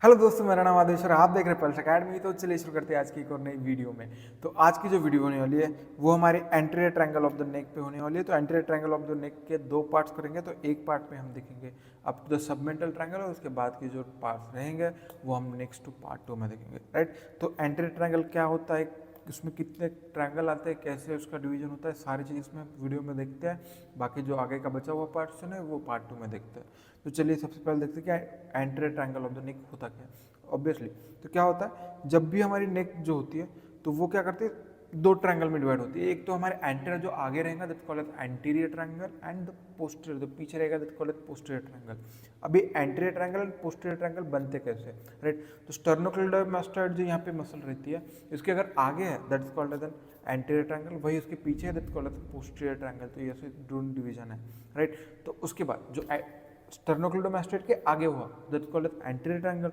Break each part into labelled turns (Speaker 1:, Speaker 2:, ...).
Speaker 1: Hello दोस्तों, मेरा नाम आदेश और आप देख रहे हैं पल्स अकेडमी। तो चलिए शुरू करते हैं आज की एक और नई वीडियो में। तो आज की जो वीडियो होने वाली है वो हमारे anterior triangle of the neck पे होने वाली है। तो anterior triangle of the neck के दो पार्ट्स करेंगे। तो एक पार्ट में हम देखेंगे up to the submental triangle और उसके बाद के जो पार्ट्स रहेंगे वो हम नेक्स्ट टू पार्ट 2 में देखेंगे, राइट। तो एंटीरियर ट्रायंगल क्या होता है, उसमें कितने ट्रायंगल आते हैं, कैसे उसका डिवीजन होता है, सारी चीज़ इसमें वीडियो में देखते हैं। बाकी जो आगे का बचा हुआ पार्ट है वो पार्ट 2 में देखते हैं। तो चलिए सबसे पहले देखते हैं क्या एंटीरियर ट्रायंगल ऑफ द नेक होता क्या है। ऑब्वियसली तो क्या होता है, जब भी हमारी नेक जो होती है तो वो क्या करती है, दो ट्रायंगल में डिवाइड होती है। एक तो हमारे एंटीरियर जो आगे रहेगा that called as anterior triangle and the posterior जो पीछे रहेगा that called as posterior triangle. अभी anterior triangle and posterior triangle बनते कैसे, राइट। तो स्टर्नोक्लेइडोमास्टोइड जो यहाँ पे मसल रहती है, इसके अगर आगे है that is called as an anterior triangle, वही उसके पीछे है that called as posterior triangle. तो ये ऐसे दोनों डिवीजन है, राइट। तो उसके बाद जो स्टर्नोक्लेइडोमास्टोइड के आगे हुआ that is called as anterior triangle.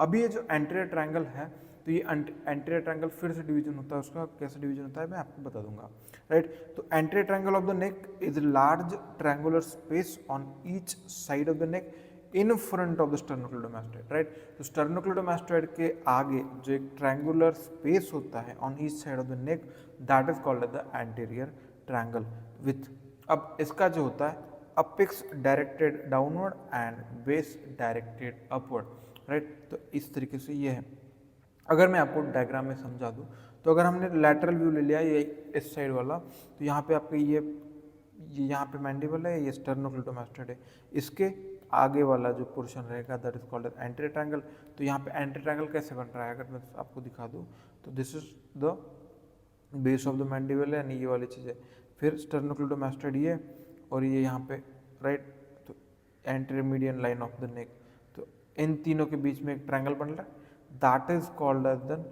Speaker 1: अभी ये जो एंटीरियर ट्रायंगल है तो ये एंटीरियर ट्रायंगल फिर से डिवीजन होता है, उसका कैसे डिवीजन होता है मैं आपको बता दूंगा, राइट। तो anterior triangle of the neck is large triangular space on each side of the neck in front of the sternocleidomastoid, right. तो स्टर्नोक्लेइडोमास्टोइड के आगे जो एक ट्रायंगुलर स्पेस होता है on each side of the neck that is called the anterior triangle with, अब इसका जो होता है apex directed downward and base directed upward, right. तो इस तरीके से ये है। अगर मैं आपको डायग्राम में समझा दूँ तो अगर हमने लैटरल व्यू ले लिया ये इस साइड वाला, तो यहाँ पे आपके ये यहाँ पे मैंडिबल है, ये स्टर्नोक्लेइडोमास्टोइड है, इसके आगे वाला जो पोर्शन रहेगा that is called as anterior triangle. तो यहाँ पे एंटीरियर ट्रायंगल कैसे बन रहा है अगर मैं आपको दिखा दूँ तो this is the base of the mandible है, ये वाली चीज़ है, फिर स्टर्नोक्लेइडोमास्टोइड ये और ये यहाँ पे, राइट। तो anterior median line of the neck, तो इन तीनों के बीच में एक ट्रायंगल बन रहा है that is called as the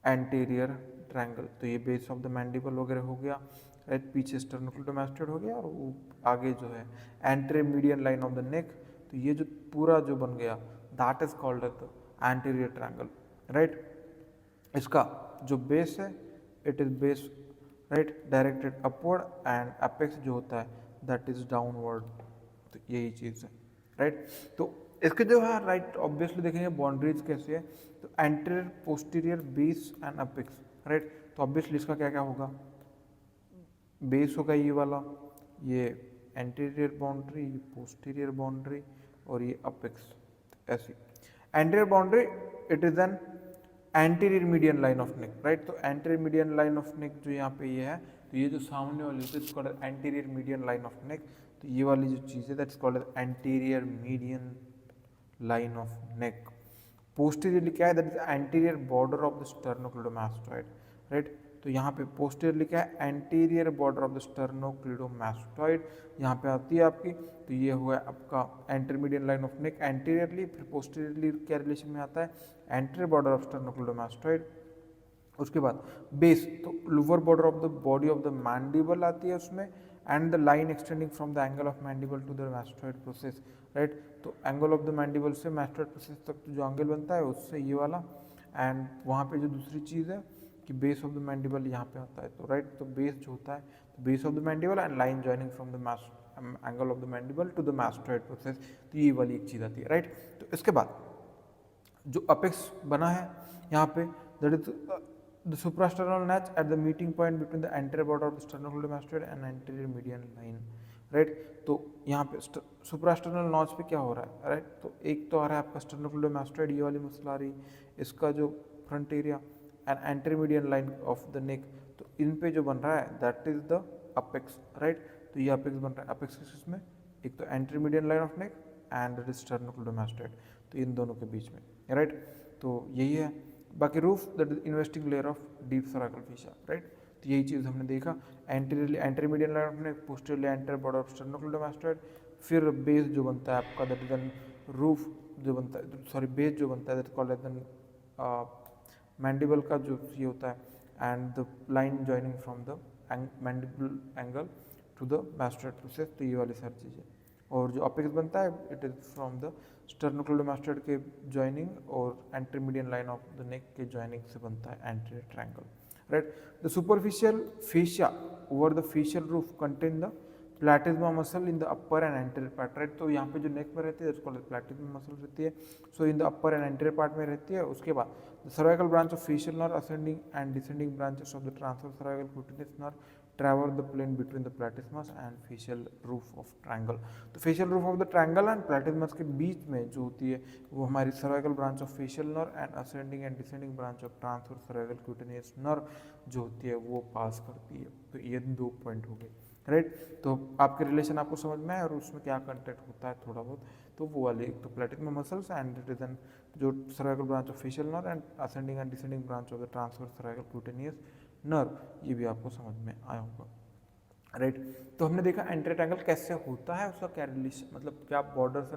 Speaker 1: anterior triangle. तो ये बेस ऑफ द मैंडिबल वगैरह हो गया, राइट, पीछे स्टर्नोक्लेइडोमास्टोइड हो गया और वो आगे जो है anterior median line of the neck. तो ये जो पूरा जो बन गया that is called as the anterior triangle, right. इसका जो बेस है it is base, right, directed upward and apex जो होता है दैट इज डाउनवर्ड। तो यही चीज़ है, राइट। तो इसके जो है राइट ऑब्वियसली देखेंगे बाउंड्रीज कैसे है, तो anterior posterior base and apex, right. तो ऑब्वियसली इसका क्या क्या होगा, बेस होगा ये वाला, ये एंटीरियर बाउंड्री, ये पोस्टीरियर बाउंड्री और ये अपेक्स, ऐसी anterior boundary it is an anterior median line of neck, right. तो anterior median line of neck जो यहाँ पे ये है, तो ये जो सामने वाली होती है इसको called anterior median line of neck. तो ये वाली जो चीज़ है that's called anterior median line of neck. Posteriorly क्या है, that is anterior border of the sternocleidomastoid, right. तो यहाँ पे पोस्टीरियरली क्या है, anterior border of the sternocleidomastoid यहाँ पे आती है आपकी। तो ये हुआ आपका anterior median line of neck anteriorly, फिर पोस्टीरियरली क्या रिलेशन में आता है, एंटीरियर बॉर्डर ऑफ स्टर्नोक्लेइडोमास्टोइड। उसके बाद बेस, तो lower border of the body of the mandible आती है उसमें, and the line extending from the angle of mandible to the mastoid process, right. तो एंगल ऑफ द मैंडिबल से मास्टोइड प्रोसेस तक जो एंगल बनता है उससे ये वाला, एंड वहाँ पे जो दूसरी चीज़ है कि बेस ऑफ द मैंडिबल यहाँ पे आता है। तो राइट, तो बेस जो होता है तो base of the mandible and line joining from the angle of the mandible to the mastoid process, तो ये वाली एक चीज़ आती है, राइट। तो इसके बाद जो अपेक्स बना है यहाँ पे that is the suprasternal notch at the meeting point between the anterior border of the sternocleidomastoid and anterior median line, right. तो यहाँ पे सुप्रास्टर्नल नॉच पे क्या हो रहा है, राइट। तो एक तो आ रहा है आपका स्टर्नोक्लेइडोमास्टोइड, ये वाली मसल आ रही, इसका जो front area and anterior median line of the neck, तो इन पे जो बन रहा है that is the apex, right. तो ये अपेक्स बन रहा है, अपेक्स किसमें, एक तो anterior median line of neck and that is sternocleidomastoid, तो इन दोनों के बीच में, राइट। तो यही है। बाकी roof that is investing layer of deep cervical fascia, right. तो यही चीज़ हमने देखा, anteriorly anterior median line of neck, posteriorly anterior border of sternocleidomastoid, फिर बेस जो बनता है आपका दैट इज एन रूफ जो बनता है, सॉरी बेस जो बनता है that called as an mandible का जो ये होता है and the line joining from the mandible angle to the mastoid process. तो ये वाली सारी चीज़ें, और जो अपेक्स बनता है it is from the sternocleidomastoid के जॉइनिंग और anterior median line of the neck के जॉइनिंग से बनता है anterior triangle, right. The superficial fascia over the fascial roof contain the, platysma muscle in the upper and anterior part, right. तो यहाँ पे जो नेक में रहती है उसको प्लैटिज्मा मसल रहती है, so in the upper and anterior part में रहती है। उसके बाद the cervical branch of facial nerve ascending and descending branches of the transverse cervical cutaneous nerve traverse the plane between the platysma and fascial roof of triangle. तो fascial roof of the triangle and platysma के बीच में जो होती है वो हमारी cervical branch of facial nerve and ascending and descending branch of transverse cervical cutaneous nerve जो होती है वो पास करती है। तो ये 2 पॉइंट हो गए, राइट। तो आपके रिलेशन आपको समझ में आए और उसमें क्या कंटेक्ट होता है थोड़ा बहुत, तो वो वाले एक तो प्लैटिस्मस मसल्स एंड देन जो cervical branch of facial nerve and ascending and descending branch of the transverse cervical cutaneous nerve, ये भी आपको समझ में आया होगा, राइट। तो हमने देखा एंटीरियर ट्रायंगल कैसे होता है, उसका क्या रिलेशन, मतलब क्या बॉर्डर्स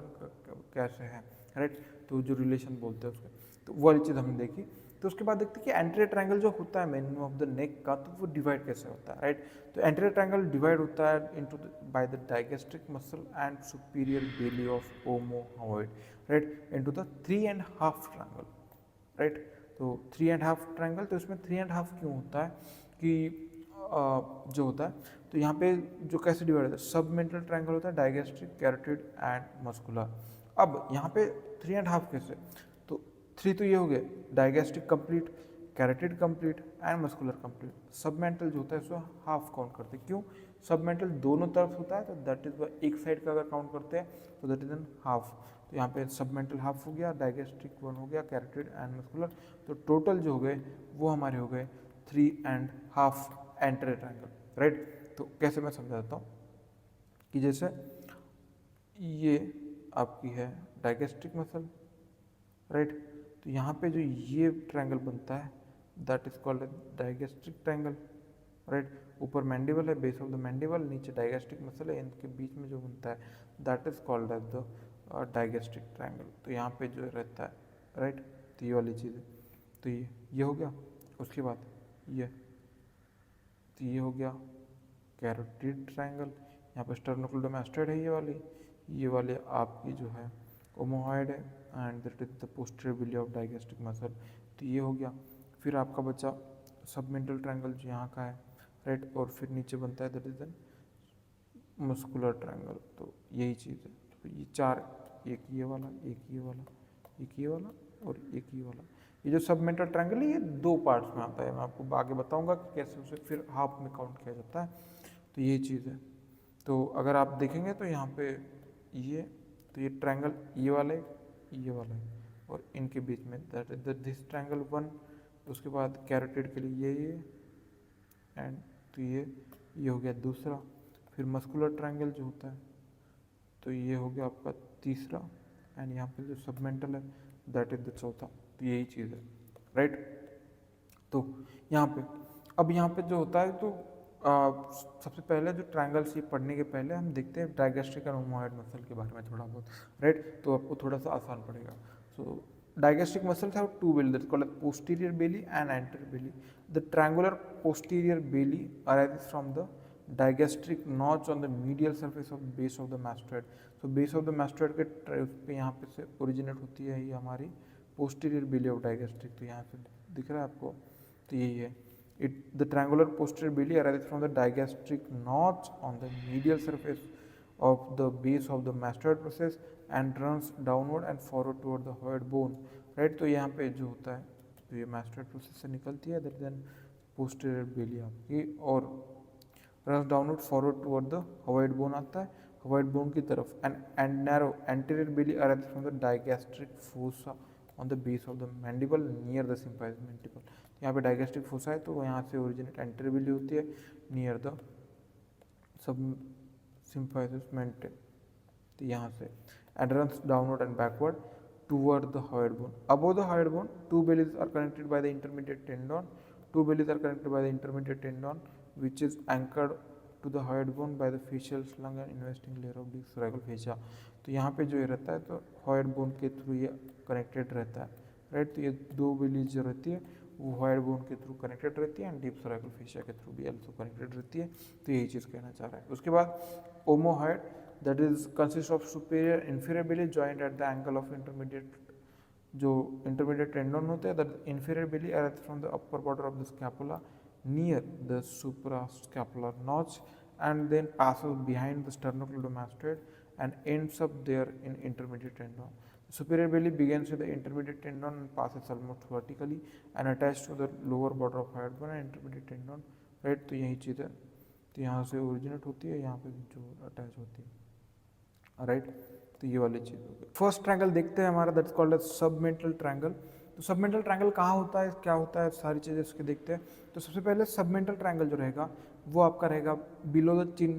Speaker 1: कैसे है, राइट। तो जो रिलेशन बोलते हैं उसके, तो वो वाली चीज़ हमने देखी। तो उसके बाद देखते हैं कि एंटीरियर ट्रायंगल जो होता है मेन ऑफ द नेक का, तो वो डिवाइड कैसे होता है, राइट। तो एंटीरियर ट्रायंगल डिवाइड होता है into by the digastric muscle and superior belly of omohyoid, right, into the 3.5 triangle, right. तो 3.5 ट्रायंगल, तो इसमें 3.5 क्यों होता है कि जो होता है, तो यहाँ पे जो कैसे डिवाइड होता है, सबमेंटल ट्रायंगल होता है, डाइगेस्ट्रिक, कैरोटिड एंड मस्कुलर। अब यहाँ पे 3.5 कैसे, तो 3 तो ये हो गए digastric complete, carotid complete and muscular complete. Submental जो होता है उसको हाफ काउंट करते हैं, क्यों, सबमेंटल दोनों तरफ होता है, तो दैट इज एक साइड का अगर काउंट करते हैं तो दैट इज एन हाफ। तो यहाँ पे सबमेंटल हाफ हो गया, डाइगेस्ट्रिक 1 हो गया, कैरोटिड एंड मस्कुलर, तो टोटल जो हो गए वो हमारे हो गए 3.5 एंटीरियर ट्रायंगल, राइट। तो कैसे मैं समझा देता हूँ कि जैसे ये आपकी है डाइगेस्ट्रिक मसल, राइट। तो यहाँ पे जो ये ट्रायंगल बनता है that is called digastric triangle, right. ऊपर मैंडिबल है, बेस ऑफ द मैंडिबल, नीचे डाइगेस्ट्रिक मसल है, इनके बीच में जो बनता है that is called as the digastric triangle. तो यहाँ पे जो रहता है, राइट, तो ये वाली चीज़ है। तो ये हो गया, उसके बाद ये, तो ये हो गया कैरोटिड ट्रायंगल, यहाँ पे स्टर्नोक्लेडोमास्टोइड है ये वाले आपकी जो है ओमोहॉइड है and that is the posterior belly of digastric muscle. तो ये हो गया, फिर आपका बचा सबमेंटल ट्रायंगल जो यहाँ का है, राइट, और फिर नीचे बनता है that is the muscular triangle. तो यही चीज़ है, तो ये 4, एक ये वाला, एक ये वाला, एक ये वाला और एक ये वाला। ये जो सबमेंटल ट्रायंगल है ये 2 पार्ट्स में आता है, मैं आपको आगे बताऊंगा कि कैसे उसे फिर हाफ में काउंट किया जाता है। तो ये चीज़ है। तो अगर आप देखेंगे तो यहाँ पे ये, तो ये ट्रायंगल ये वाला है, ये वाला है, और इनके बीच में दैट इज दिस ट्रायंगल 1। उसके बाद कैरोटिड के लिए ये एंड, तो ये हो गया दूसरा। फिर मस्कुलर ट्रायंगल जो होता है तो ये हो गया आपका तीसरा, एंड यहाँ पे जो सबमेंटल है दैट इज द चौथा। तो यही चीज़ है, राइट। तो यहाँ पे, अब यहाँ पे जो होता है तो सबसे पहले जो ट्रायंगल्स ये पढ़ने के पहले हम देखते हैं डाइगेस्ट्रिक एंड ओमोहॉइड मसल के बारे में थोड़ा बहुत, राइट। तो आपको थोड़ा सा आसान पड़ेगा। So digastric muscles have 2 belly, that's called as posterior belly and anterior belly. The triangular posterior belly arises from the digastric notch on the medial surface of base of the mastoid. So base of the mastoid के पे यहाँ पे से originate होती है ये हमारी posterior belly of digastric। तो यहाँ से दिख रहा है आपको, तो यही है। The triangular posterior belly arises from the digastric notch on the medial surface of the base of the mastoid process and runs downward and forward toward the hyoid bone, right। तो यहाँ पे जो होता है तो ये mastoid process से निकलती है then posterior belly आपकी, और runs downward forward toward the hyoid bone आता है, hyoid bone की तरफ, and narrow anterior belly arises from the digastric fossa on the base of the mandible near the symphysis mandible। यहाँ पे digastric fossa है तो यहाँ से ओरिजिनेट एंटीरियर बिली होती है near the sub symphysis mandible, तो यहाँ से and runs downward and backward toward the hyoid bone. Above the hyoid bone, 2 bellies are connected by the intermediate tendon. 2 bellies are connected by the intermediate tendon, which is anchored to the hyoid bone by the facial slung and investing layer of deep cervical fascia. तो यहाँ पे जो ये रहता है तो hyoid bone के through ये कनेक्टेड रहता है, राइट। तो ये 2 bellies जो रहती है वो hyoid bone के थ्रू कनेक्टेड रहती है एंड डीप cervical fascia के थ्रू भी also कनेक्टेड रहती है। तो यही चीज़ कहना चाह रहा है। उसके बाद omohyoid, that is consists of superior inferior belly joined at the angle of intermediate, जो intermediate tendon होते हैं, that inferior belly arises from the upper border of the scapula near the suprascapular notch and then passes behind the sternocleidomastoid and ends up there in intermediate tendon. Superior belly begins with the intermediate tendon and passes almost vertically and attached to the lower border of hyoid bone and intermediate tendon, right? तो यही चीज़ है, तो यहाँ से originate होती है, यहाँ पे जो अटैच होती है, राइट? तो ये वाली चीज़ हो गई। फर्स्ट ट्रायंगल देखते हैं हमारा, that's called as submental triangle. तो सबमेंटल ट्रायंगल कहाँ होता है, क्या होता है, सारी चीज़ें इसके देखते हैं। तो सबसे पहले सबमेंटल ट्रायंगल जो रहेगा वो आपका रहेगा below the chin,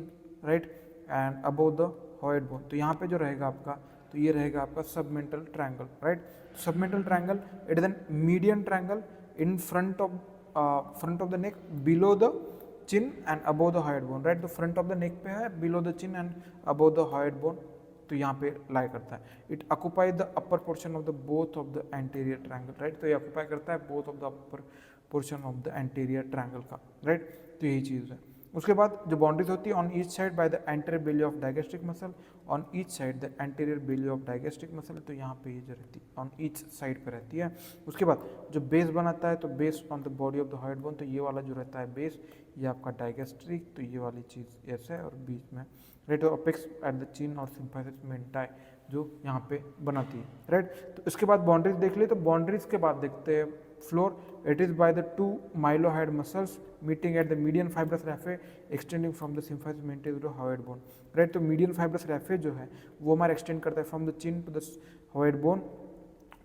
Speaker 1: right, and above the hyoid bone. तो यहाँ पे जो रहेगा आपका, तो ये रहेगा आपका submental triangle, right. Submental triangle it is an median triangle in front of the neck below the chin and above the hyoid bone, right. तो फ्रंट ऑफ द नेक पे है, below the chin and above the hyoid bone, तो यहाँ पे lie करता है। It occupy the upper portion of the both of the anterior triangle, right. तो ये ऑक्यूपाई करता है both of the upper portion of the anterior triangle का, राइट। तो यही चीज़ है। उसके बाद जो बाउंड्रीज होती है, on each side by the anterior belly of digastric muscle, on each side the anterior belly of digastric muscle, तो यहाँ पे ये जो रहती है ऑन ईच साइड पे रहती है। उसके बाद जो बेस बनाता है, तो base on the body of the hyoid bone, तो ये वाला जो रहता है बेस, ये आपका डायगेस्ट्रिक, तो ये वाली चीज़ ऐसे है, और बीच में right apex at the chin और सिम्फाइसिस मेंटाई जो यहाँ पे बनाती है, राइट। तो इसके बाद बाउंड्रीज देख लिए। तो बाउंड्रीज के बाद देखते हैं floor, it is by the two mylohyoid muscles meeting at the median fibrous raphe extending from the symphysis menti to hyoid bone, right. तो मीडियन फाइब्रस रैफे जो है वो हमारा एक्सटेंड करता है from the chin to the hyoid bone,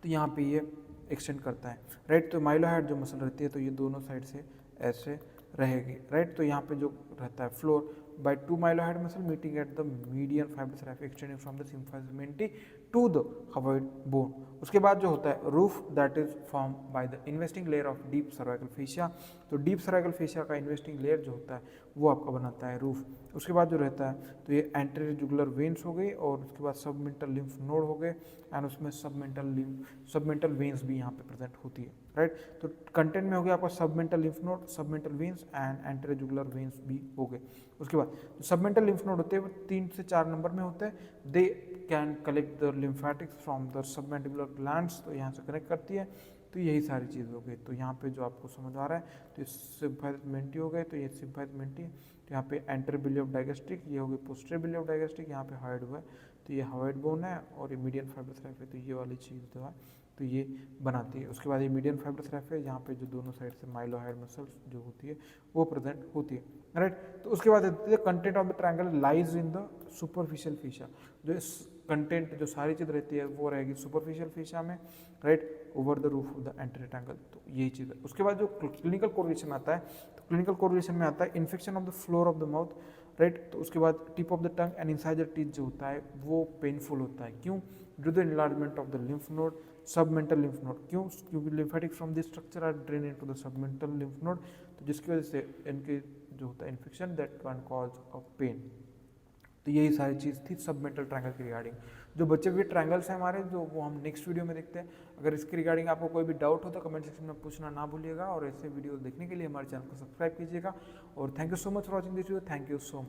Speaker 1: तो यहाँ पे ये एक्सटेंड करता है, राइट। तो माइलोहाइड जो मसल रहती है, तो ये दोनों साइड से ऐसे रहेगी, राइट। तो यहाँ पे जो रहता है floor by two mylohyoid muscle meeting at the median fibrous raphe extending from the symphysis menti to the hyoid bone। उसके बाद जो होता है roof, that is form by the investing layer of deep cervical fascia. तो deep cervical fascia का investing layer जो होता है वो आपका बनाता है रूफ। उसके बाद जो रहता है, तो ये एंटीरियर जुगुलर वेन्स हो गई, और उसके बाद सबमेंटल लिम्फ नोड हो गए, एंड उसमें सबमेंटल वेन्स भी यहाँ पे प्रेजेंट होती है, राइट। तो कंटेंट में हो गया आपका submental lymph node, submental veins and anterior jugular veins भी हो गए। उसके बाद जो सबमेंटल लिम्फ नोड होते हैं वो 3 से 4 नंबर में होते हैं। They can collect the lymphatics from the submandibular glands, तो यहाँ से कनेक्ट करती है। तो यही सारी चीज़ हो गई। तो यहाँ पे जो आपको समझ आ रहा है, तो ये सिम्फाइसिस मेंटी हो गए, तो ये सिम्फाइसिस मेंटी, तो यहाँ पे एंटीरियर बिली ऑफ डायगेस्ट्रिक, ये हो गई पोस्टीरियर बिली ऑफ डायगेस्ट्रिक, यहाँ पे हॉइड हुआ है, तो ये हॉइड बोन है, और ये मीडियन फाइब्रस रैफे, तो ये वाली चीज़ जो है तो ये बनाती है। उसके बाद ये मीडियन फाइब्रस रैफे, यहाँ पे जो दोनों साइड से माइलोहाइड मसल्स जो होती है वो प्रेजेंट होती है, राइट। तो उसके बाद content of the triangle lies in the superficial fascia. जो इस कंटेंट जो सारी चीज़ रहती है वो रहेगी सुपरफिशियल फेशिया में, right, over the roof of the anterior triangle. तो यही चीज़ है। उसके बाद जो क्लिनिकल कोरिलेशन आता है, तो क्लिनिकल कोरिलेशन में आता है infection of the floor of the mouth, right. तो उसके बाद tip of the tongue and incisor teeth जो होता है वो पेनफुल होता है। क्यों? Due the enlargement of the lymph node, submental lymph node. क्यों? क्योंकि lymphatic from this structure are drain into the submental lymph node, तो जिसकी वजह से इनके जो होता है infection that can cause of pain. तो यही सारी चीज़ थी सबमेंटल ट्रायंगल के रिगार्डिंग। जो बचे हुए ट्रायंगल्स हैं हमारे, जो वो हम नेक्स्ट वीडियो में देखते हैं। अगर इसके रिगार्डिंग आपको कोई भी डाउट हो तो कमेंट सेक्शन में पूछना ना भूलिएगा, और ऐसे वीडियो देखने के लिए हमारे चैनल को सब्सक्राइब कीजिएगा। और thank you so much for watching this video, thank you so much.